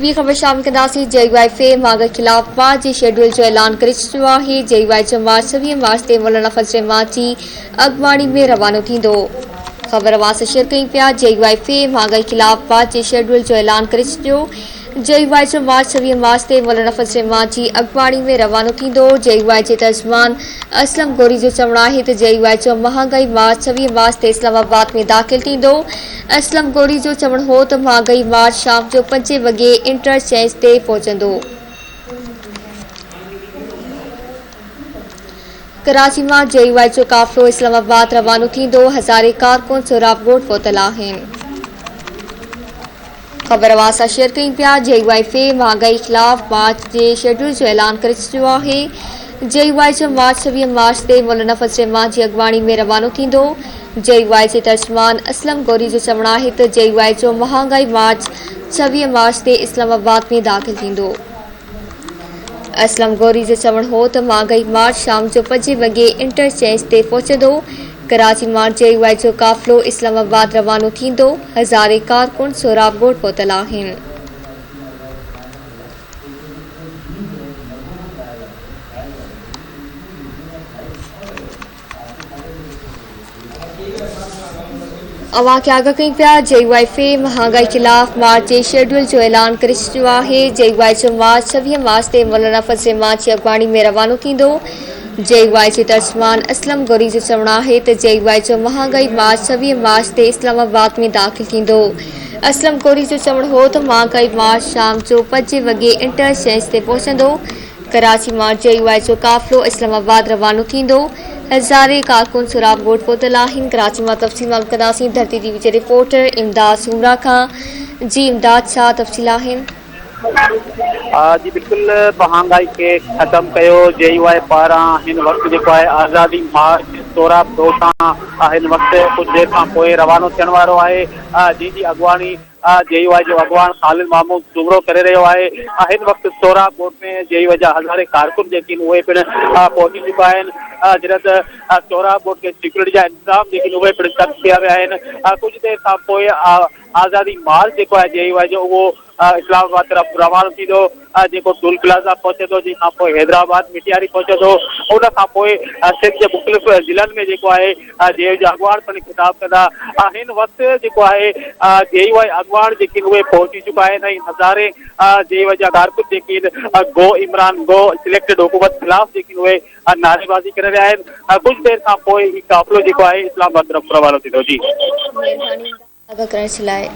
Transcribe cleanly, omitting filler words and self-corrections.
ॿी ख़बर शामिल कंदासीं। JYF माग ख़िलाफ़ मार्च जे शेड्यूल जो ऐलान करे छॾियो आहे। JY जो मार्च 26 मार्च ते मौलाना फज़ल मार्च जी अॻुवाणी में रवानो थींदो। ख़बर अवां शेयर कई पिया। JYF माग ख़िलाफ़ मार्च जे शेड्यूल जो ऐलान करे छॾियो। JY जो मार्च 26 मार्च ते मौलाना फज़ल मार्च जी अॻुवाणी में रवानो थींदो। JY जे तर्जुमान असलम गोरी जो चवणु आहे त JY जो महांगाई मार्च 26 मार्च ते इस्लामाबाद में दाख़िल थींदो। असलम गोरी जो चवणु हो त महांगाई मार्च शाम जो 5 वॻे इंटरचेंज ते पहुचंदो। कराची मां JY जो काफ़िलो इस्लामाबाद रवानो थींदो। हज़ारे कारकुन सोराबकोट पहुतल आहिनि। ख़बर अवां सां शेयर कई पिया। JYF महांगाई ख़िलाफ़ मार्च जे शेड्यूल जो ऐलान करे छॾियो आहे। JY जो मार्च 26 मार्च ते मौलाना फज़ल मार्च जी अॻुवाणी में रवानो थींदो। JY जे तर्जुमान असलम गोरी जो चवणु आहे त JY जो महांगाई मार्च 26 मार्च ते इस्लामाबाद में दाख़िल थींदो। असलम गोरी जो चवणु हो त महांगाई मार्च शाम जो 5 वॻे इंटरचेंज ते पहुचंदो। कराची मां JY जो काफ़िलो इस्लामाबाद रवानो थींदो। हज़ारे कारकुन सोराबकोट पहुतल आहिनि। अवां खे आगाह कई पिया। JYF महांगाई ख़िलाफ़ मार्च जे शेड्यूल जो ऐलान करे छॾियो आहे। JY जो मार्च 26 मार्च ते मौलाना फज़ल मार्च जी अॻुवाणी में रवानो थींदो। JY जे तर्जुमान असलम गोरी जो चवणु आहे त JY जो महांगाई मार्च 26 मार्च ते इस्लामाबाद में दाख़िल थींदो। असलम गोरी जो चवणु हो त महांगाई मार्च शाम जो 5 वॻे इंटरचेंज ते पहुचंदो। कराची मां JY जो काफ़िलो इस्लामाबाद रवानो थींदो। हज़ारे कारकुन सोराबकोट पहुतल आहिनि। कराची मां तफ़सील मालूम कंदासीं। धरती टीवी जे रिपोर्टर इमदाद सूमरा खां। जी इमदाद, छा तफ़सील आहिनि? जी बिल्कुल, महंगाई के खत्म कयो JY पारां हिन वक्त जेको आहे आज़ादी मार्च सोराबकोट खां हिन वक्त कुछ देर खां पोइ रवानो थियण वारो आहे। जंहिंजी अॻुवाणी JY जो अॻुवान ख़ालिद महमूद सुमरो करे रहियो आहे। हिन वक्त सोराबकोट में JY जा हज़ारे कारकुन जेके उहे पिण पहुची चुका आहिनि। जॾहिं त सोराबकोट के सिक्योरिटी जा इंतज़ाम जेके उहे पिण सख़्तु थिया विया आहिनि। कुझु देरि खां पोइ आज़ादी मार्च जेको आहे JY जो उहो इस्लामाबाद तरफ़ रवानो थींदो। जेको टोल प्लाज़ा पहुचंदो, जंहिंखां पोइ हैदराबाद मिटियारी पहुचंदो। उन खां पोइ सिंध जे मुख़्तलिफ़ ज़िलनि में जेको आहे JY जा अॻुवान पिण ख़िताब कंदा। हिन वक़्तु जेको आहे JY अॻुवान जेके उहे पहुची चुका आहिनि। ऐं हज़ारे JY जा कारकुन जेके आहिनि गो इमरान गो सिलेक्टेड हुकूमत ख़िलाफ़ जेके उहे नारेबाज़ी करे रहिया आहिनि। कुझु देरि खां पोइ हीउ काफ़िलो जेको आहे इस्लामाबाद तरफ़ रवानो थींदो। जी महिरबानी आगाह करण जे लाइ।